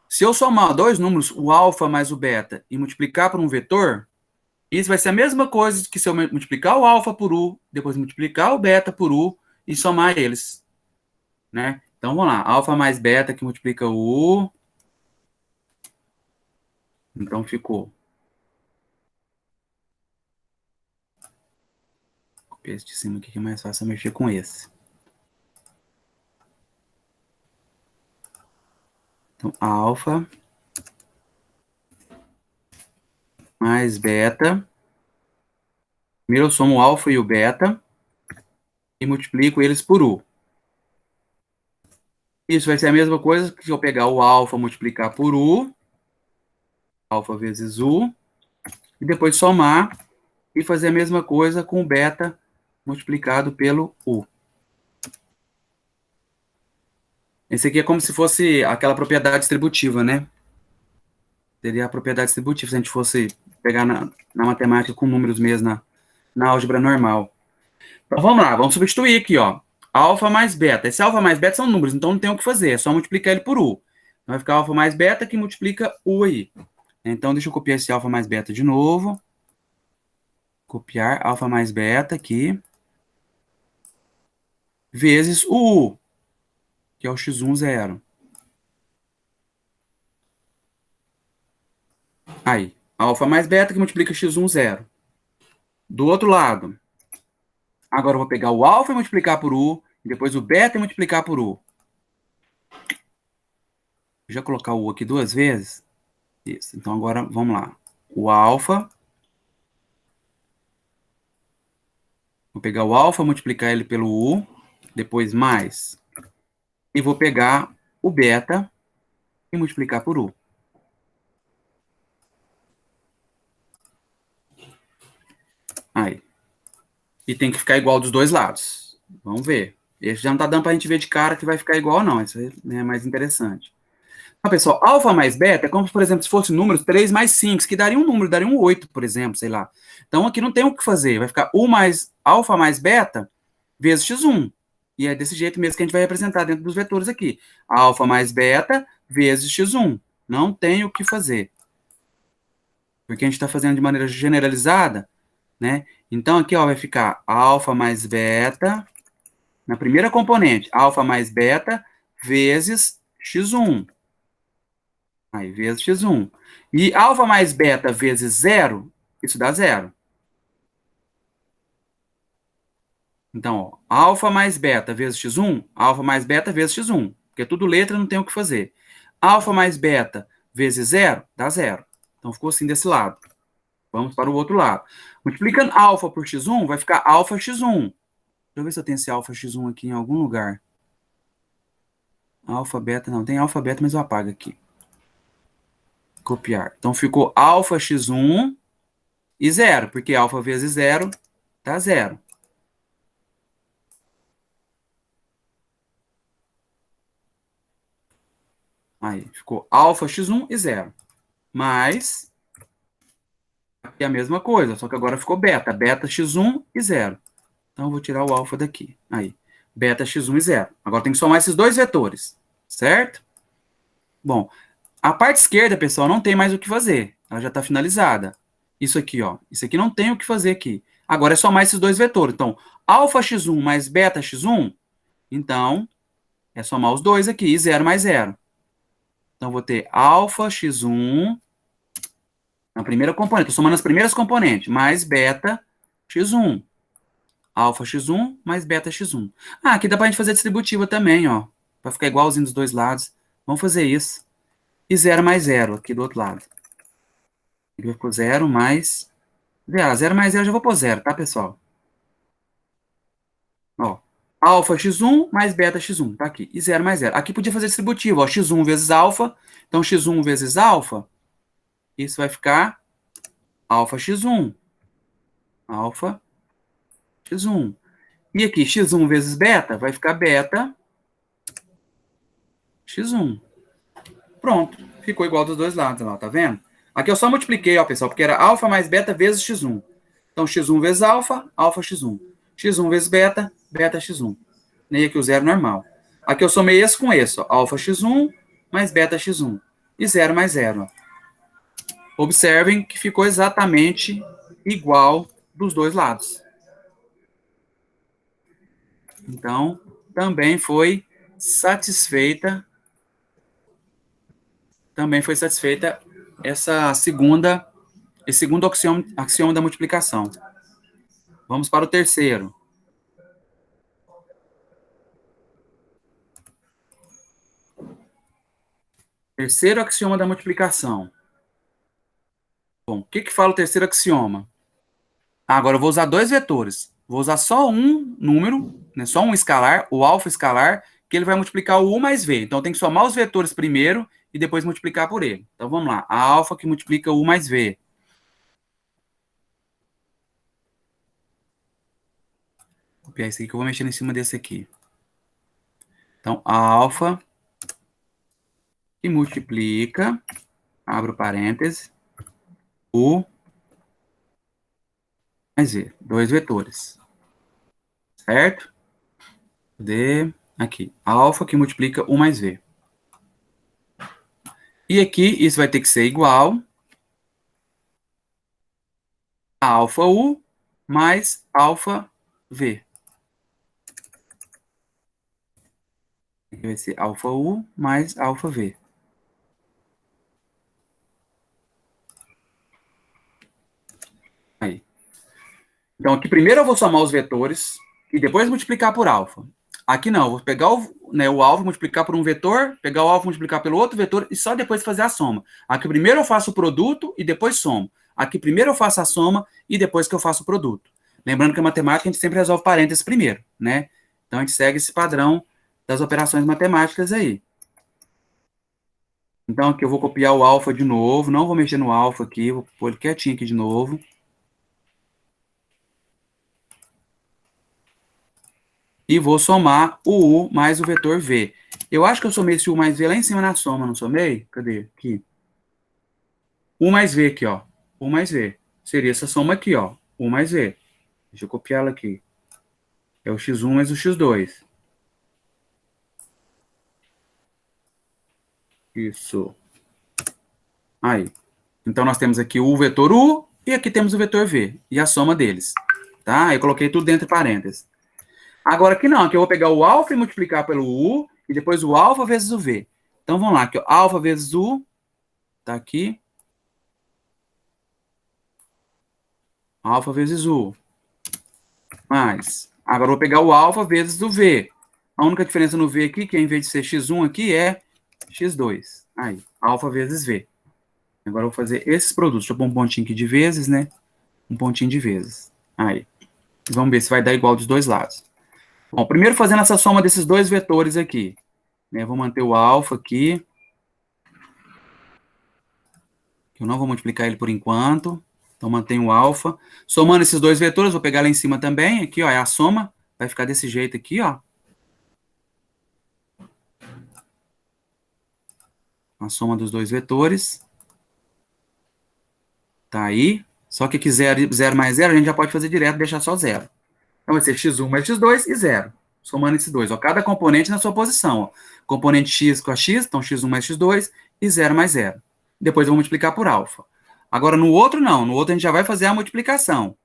Se eu somar dois números, o alfa mais o beta, e multiplicar por um vetor, isso vai ser a mesma coisa que se eu multiplicar o alfa por u, depois multiplicar o beta por u e somar eles, né? Então, vamos lá. Alfa mais beta que multiplica o u. Então, ficou. Copiei esse de cima aqui que é mais fácil mexer com esse. Então, alfa mais beta. Primeiro eu somo o alfa e o beta e multiplico eles por u. Isso vai ser a mesma coisa que se eu pegar o alfa multiplicar por u, alfa vezes u, e depois somar e fazer a mesma coisa com o beta multiplicado pelo u. Esse aqui é como se fosse aquela propriedade distributiva, né? Seria a propriedade distributiva, se a gente fosse pegar na matemática com números mesmo, na álgebra normal. Então, vamos lá, vamos substituir aqui, ó. Alfa mais beta. Esse alfa mais beta são números, então não tem o que fazer, é só multiplicar ele por u. Então, vai ficar alfa mais beta que multiplica u aí. Então, deixa eu copiar esse alfa mais beta de novo. Copiar alfa mais beta aqui. Vezes o u, que é o x1, 0. Aí, alfa mais beta que multiplica x1, 0. Do outro lado, agora eu vou pegar o alfa e multiplicar por u, e depois o beta e multiplicar por u. Já colocar o u aqui duas vezes. Isso, então agora vamos lá. O alfa. Vou pegar o alfa, multiplicar ele pelo u, depois mais. E vou pegar o beta e multiplicar por u. Aí. E tem que ficar igual dos dois lados. Vamos ver. Esse já não tá dando pra gente ver de cara que vai ficar igual, não. Isso aí, né, é mais interessante. Então, pessoal, alfa mais beta é como, por exemplo, se fosse números 3 mais 5, que daria um número, daria um 8, por exemplo, sei lá. Então, aqui não tem o que fazer. Vai ficar u mais alfa mais beta vezes x1. E é desse jeito mesmo que a gente vai representar dentro dos vetores aqui. Alfa mais beta vezes x1. Não tem o que fazer. Porque a gente está fazendo de maneira generalizada, né? Então, aqui ó, vai ficar alfa mais beta, na primeira componente, alfa mais beta vezes x1. Aí, vezes x1. E alfa mais beta vezes 0, isso dá 0. Então, ó, alfa mais beta vezes x1, alfa mais beta vezes x1. Porque é tudo letra, não tem o que fazer. Alfa mais beta vezes 0, dá 0. Então, ficou assim desse lado. Vamos para o outro lado. Multiplicando alfa por x1, vai ficar alfa x1. Deixa eu ver se eu tenho esse alfa x1 aqui em algum lugar. Alfa, beta, não. Tem alfa, beta, mas eu apago aqui. Copiar. Então, ficou alfa x1 e 0, porque alfa vezes 0 dá 0. Aí, ficou alfa x1 e 0. Mais, aqui é a mesma coisa, só que agora ficou beta. Beta x1 e 0. Então, eu vou tirar o alfa daqui. Aí, beta x1 e 0. Agora tem que somar esses dois vetores, certo? Bom, a parte esquerda, pessoal, não tem mais o que fazer. Ela já está finalizada. Isso aqui, ó. Isso aqui não tem o que fazer aqui. Agora é somar esses dois vetores. Então, alfa x1 mais beta x1, então, é somar os dois aqui, e 0 mais 0. Então, vou ter alfa x1 na primeira componente. Estou somando as primeiras componentes, mais beta x1. Alfa x1 mais beta x1. Ah, aqui dá para a gente fazer distributiva também, ó. Para ficar igualzinho dos dois lados. Vamos fazer isso. E 0 mais 0 aqui do outro lado. Aqui vai ficou 0 mais 0. 0 mais 0 eu já vou pôr 0, tá, pessoal? Ó, alfa x1 mais beta x1, tá aqui. E 0 mais 0. Aqui podia fazer distributivo, ó, x1 vezes alfa. Então, x1 vezes alfa, isso vai ficar alfa x1. Alfa x1. E aqui, x1 vezes beta, vai ficar beta x1. Pronto. Ficou igual dos dois lados, ó, tá vendo? Aqui eu só multipliquei, ó, pessoal, porque era alfa mais beta vezes x1. Então, x1 vezes alfa, alfa x1. x1 vezes beta, beta x1. E aqui o zero normal. Aqui eu somei esse com esse, ó. Alfa x1 mais beta x1. E 0 mais 0. Ó. Observem que ficou exatamente igual dos dois lados. Então, também foi satisfeita esse segundo axioma da multiplicação. Vamos para o terceiro. Terceiro axioma da multiplicação. Bom, o que fala o terceiro axioma? Agora eu vou usar dois vetores. Vou usar só um número, né, só um escalar, o alfa escalar, que ele vai multiplicar o U mais V. Então tem que somar os vetores primeiro e depois multiplicar por ele. Então vamos lá. A alfa que multiplica U mais V. Vou copiar esse aqui que eu vou mexer em cima desse aqui. Então, a alfa que multiplica, abro parênteses, U mais V. Dois vetores. Certo? Aqui. Alfa que multiplica U mais V. E aqui, isso vai ter que ser igual a alfa U mais alfa V. Aqui vai ser alfa U mais alfa V. Aí. Então, aqui primeiro eu vou somar os vetores e depois multiplicar por alfa. Aqui não, eu vou pegar o alfa, multiplicar por um vetor, pegar o alfa, multiplicar pelo outro vetor e só depois fazer a soma. Aqui primeiro eu faço o produto e depois somo. Aqui primeiro eu faço a soma e depois que eu faço o produto. Lembrando que a matemática a gente sempre resolve parênteses primeiro, né? Então a gente segue esse padrão das operações matemáticas aí. Então aqui eu vou copiar o alfa de novo, não vou mexer no alfa aqui, vou pôr ele quietinho aqui de novo. E vou somar o U mais o vetor V. Eu acho que eu somei esse U mais V lá em cima na soma, não somei? Cadê? Aqui. U mais V aqui, ó. U mais V. Seria essa soma aqui, ó. U mais V. Deixa eu copiar ela aqui. É o x1 mais o x2. Isso. Aí. Então, nós temos aqui o vetor U e aqui temos o vetor V. E a soma deles. Tá? Eu coloquei tudo dentro de parênteses. Agora aqui não. Aqui eu vou pegar o alfa e multiplicar pelo U. E depois o alfa vezes o V. Então, vamos lá. Aqui, ó. Alfa vezes U. Tá aqui. Alfa vezes U. Mais. Agora eu vou pegar o alfa vezes o V. A única diferença no V aqui, que em vez de ser x1 aqui, é x2. Aí, alfa vezes V. Agora eu vou fazer esses produtos. Deixa eu pôr um pontinho aqui de vezes, né? Um pontinho de vezes. Aí. Vamos ver se vai dar igual dos dois lados. Bom, primeiro fazendo essa soma desses dois vetores aqui. Né? Vou manter o alfa aqui. Eu não vou multiplicar ele por enquanto. Então, mantenho o alfa. Somando esses dois vetores, vou pegar lá em cima também. Aqui, ó, é a soma. Vai ficar desse jeito aqui, ó. A soma dos dois vetores. Tá aí. Só que aqui 0 mais 0, a gente já pode fazer direto, deixar só 0. Então, vai ser x1 mais x2 e 0. Somando esses dois. Ó, cada componente na sua posição. Ó. Componente x com a x, então x1 mais x2 e 0 mais 0. Depois eu vou multiplicar por alfa. Agora, no outro, não. No outro, a gente já vai fazer a multiplicação.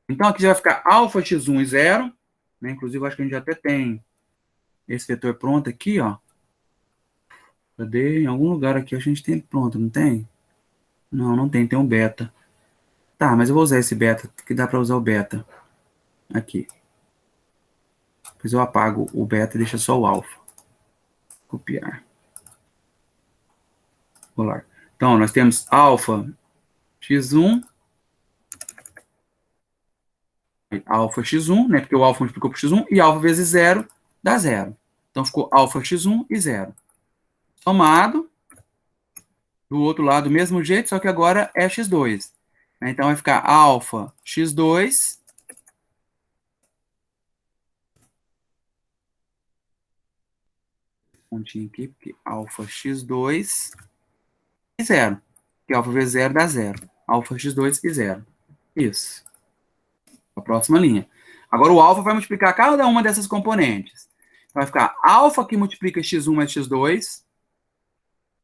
Então, aqui já vai ficar alfa x1 e 0. Né? Inclusive, acho que a gente já até tem esse vetor pronto aqui, ó. Cadê? Em algum lugar aqui a gente tem ele pronto, não tem? Não, não tem. Tem um beta. Tá, mas eu vou usar esse beta, que dá para usar o beta. Aqui. Depois eu apago o beta e deixo só o alfa. Copiar. Colar. Então, nós temos alfa x1. Alfa x1, né? Porque o alfa multiplicou por x1. E alfa vezes 0 dá 0. Então, ficou alfa x1 e 0. Somado. Do outro lado, do mesmo jeito, só que agora é x2. Então, vai ficar alfa x2 pontinho aqui, porque alfa x2 e 0. Que alfa vezes 0 dá 0. Alfa x2 e 0. Isso. A próxima linha. Agora o alfa vai multiplicar cada uma dessas componentes. Vai ficar alfa que multiplica x1 mais x2.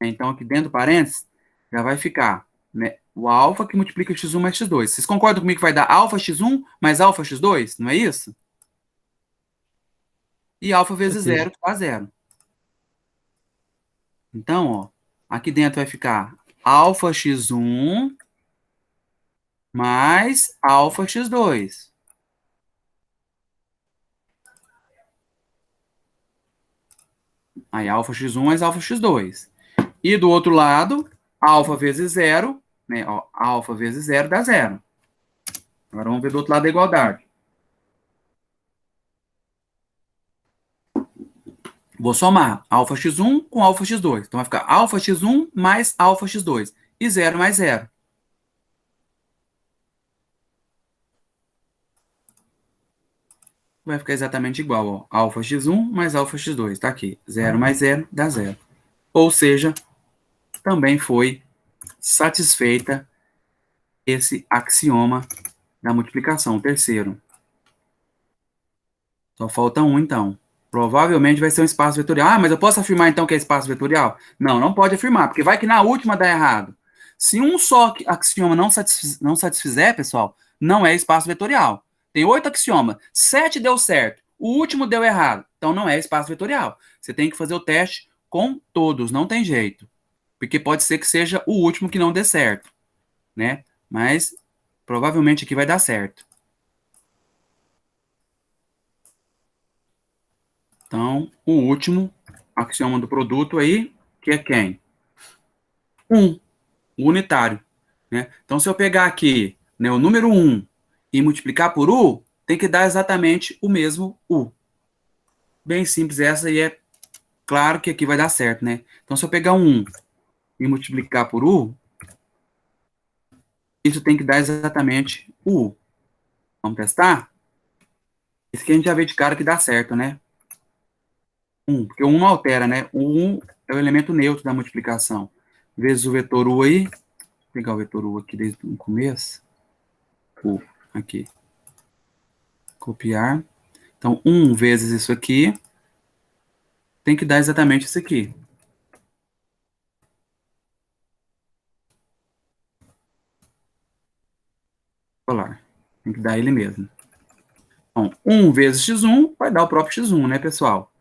Então, aqui dentro do parênteses, já vai ficar, né, o alfa que multiplica x1 mais x2. Vocês concordam comigo que vai dar alfa x1 mais alfa x2? Não é isso? E alfa vezes Certeza. zero dá zero. Então, ó, aqui dentro vai ficar alfa x1 mais alfa x2. Aí, alfa x1 mais alfa x2. E do outro lado, alfa vezes zero, né? Ó, alfa vezes zero dá zero. Agora vamos ver do outro lado da igualdade. Vou somar alfa x1 com alfa x2. Então vai ficar alfa x1 mais alfa x2. E zero mais zero. Vai ficar exatamente igual, ó. Alfa x1 mais alfa x2. Tá aqui. Zero mais zero dá zero. Ou seja, também foi satisfeita esse axioma da multiplicação, o terceiro. Só falta um, então. Provavelmente vai ser um espaço vetorial. Ah, mas eu posso afirmar, então, que é espaço vetorial? Não, não pode afirmar, porque vai que na última dá errado. Se um só axioma não satisfizer, pessoal, não é espaço vetorial. Tem 8 axiomas, 7 deu certo, o último deu errado. Então, não é espaço vetorial. Você tem que fazer o teste com todos, não tem jeito. Porque pode ser que seja o último que não dê certo, né? Mas, provavelmente aqui vai dar certo. Então, o último axioma do produto aí, que é quem? 1, o unitário. Né? Então, se eu pegar aqui, né, o número 1 e multiplicar por U, tem que dar exatamente o mesmo U. Bem simples essa e é claro que aqui vai dar certo, né? Então, se eu pegar um 1 e multiplicar por U, isso tem que dar exatamente o U. Vamos testar? Isso aqui a gente já vê de cara que dá certo, né? 1, porque o 1 não altera, né? O 1 é o elemento neutro da multiplicação. Vezes o vetor U aí. Vou pegar o vetor U aqui desde o começo. U, aqui. Copiar. Então, 1 vezes isso aqui tem que dar exatamente isso aqui. Colar. Tem que dar ele mesmo. Então, 1 vezes x1 vai dar o próprio x1, né, pessoal?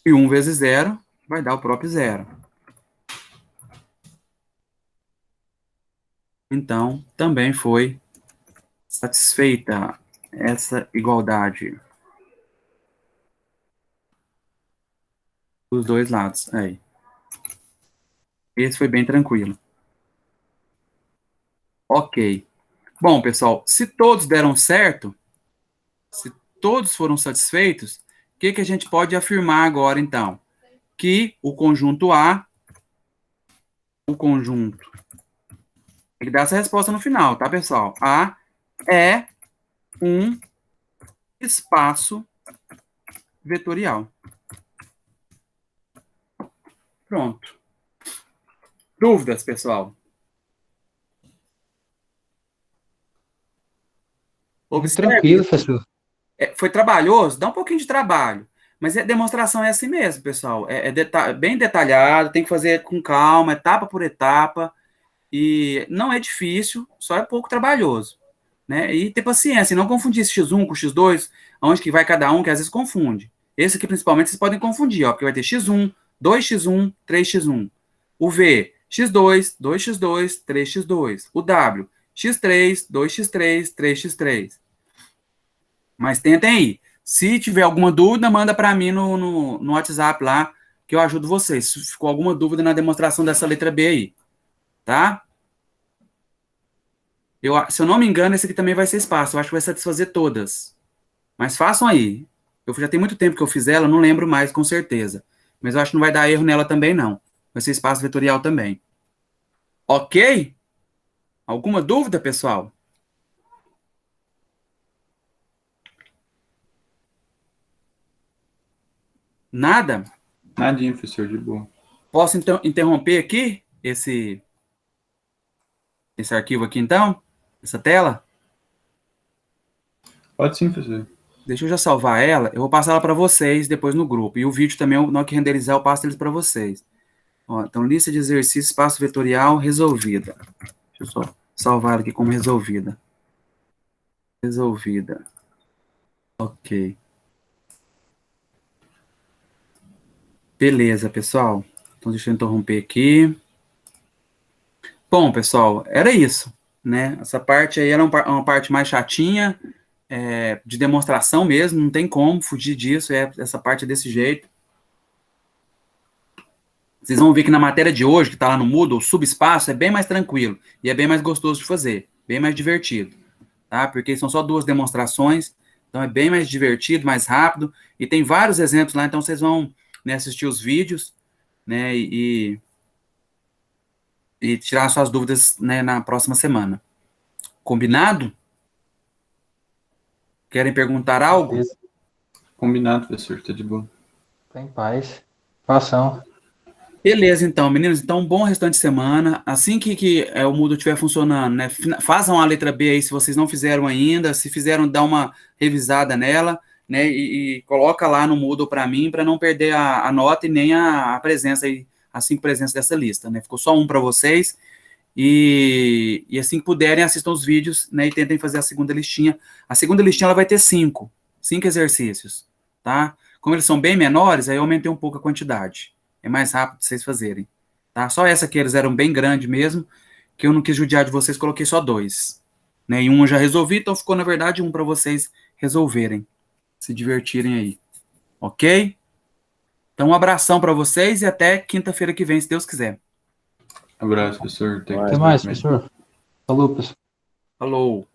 E 1 vezes 0 vai dar o próprio 0. Então, também foi satisfeita essa igualdade dos dois lados. Aí. Esse foi bem tranquilo. Ok. Bom, pessoal, se todos deram certo, se todos foram satisfeitos, o que a gente pode afirmar agora, então? Que o conjunto A, o conjunto, tem que dar essa resposta no final, tá, pessoal? A é um espaço vetorial. Pronto. Dúvidas, pessoal? Muito Observe, tranquilo, professor. foi trabalhoso? Dá um pouquinho de trabalho. Mas a demonstração é assim mesmo, pessoal. Bem detalhado, tem que fazer com calma, etapa por etapa. E não é difícil, só é pouco trabalhoso. Né? E ter paciência, e não confundir esse X1 com X2, onde que vai cada um, que às vezes confunde. Esse aqui, principalmente, vocês podem confundir, ó, porque vai ter X1, 2x1, 3x1. O V, X2, 2x2, 3x2. O W, X3, 2x3, 3x3. Mas tentem aí. Se tiver alguma dúvida, manda para mim no WhatsApp lá, que eu ajudo vocês. Se ficou alguma dúvida na demonstração dessa letra B aí, tá? Se eu não me engano, esse aqui também vai ser espaço. Eu acho que vai satisfazer todas. Mas façam aí. Eu já tem muito tempo que eu fiz ela, não lembro mais com certeza. Mas eu acho que não vai dar erro nela também, não. Vai ser espaço vetorial também. Ok? Alguma dúvida, pessoal? Nada? Nadinha, professor, de boa. Posso então interromper aqui esse arquivo aqui, então? Essa tela? Pode sim, professor. Deixa eu já salvar ela, eu vou passar ela para vocês depois no grupo. E o vídeo também, na hora que renderizar, eu passo eles para vocês. Ó, então, lista de exercícios, espaço vetorial, resolvida. Deixa eu só salvar ela aqui como resolvida. Resolvida. Ok. Beleza, pessoal. Então, deixa eu interromper aqui. Bom, pessoal, era isso, né? Essa parte aí era uma parte mais chatinha, de demonstração mesmo, não tem como fugir disso, essa parte é desse jeito. Vocês vão ver que na matéria de hoje, que está lá no Moodle, o subespaço é bem mais tranquilo e é bem mais gostoso de fazer, bem mais divertido, tá? Porque são só 2 demonstrações, então é bem mais divertido, mais rápido, e tem vários exemplos lá, então vocês vão, né, assistir os vídeos, né, e tirar suas dúvidas, né, na próxima semana. Combinado? Querem perguntar algo? Beleza. Combinado, professor, tá de boa. Tá em paz. Fação. Beleza, então, meninos. Então, um bom restante de semana. Assim que o Moodle estiver funcionando, né? Façam a letra B aí se vocês não fizeram ainda. Se fizeram, dá uma revisada nela, né? E coloca lá no Moodle para mim, para não perder a nota e nem a presença aí, as 5 presenças dessa lista, né? Ficou só um para vocês. E assim que puderem, assistam os vídeos, né? E tentem fazer a segunda listinha. A segunda listinha ela vai ter 5 exercícios, tá? Como eles são bem menores, aí eu aumentei um pouco a quantidade. É mais rápido de vocês fazerem, tá? Só essa que eles eram bem grande mesmo, que eu não quis judiar de vocês, coloquei só 2, né? E um eu já resolvi, então ficou, na verdade, um para vocês resolverem, se divertirem aí, ok? Então, um abração para vocês e até quinta-feira que vem, se Deus quiser. Abraço, professor. Até mais, professor. Falou, pessoal. Falou!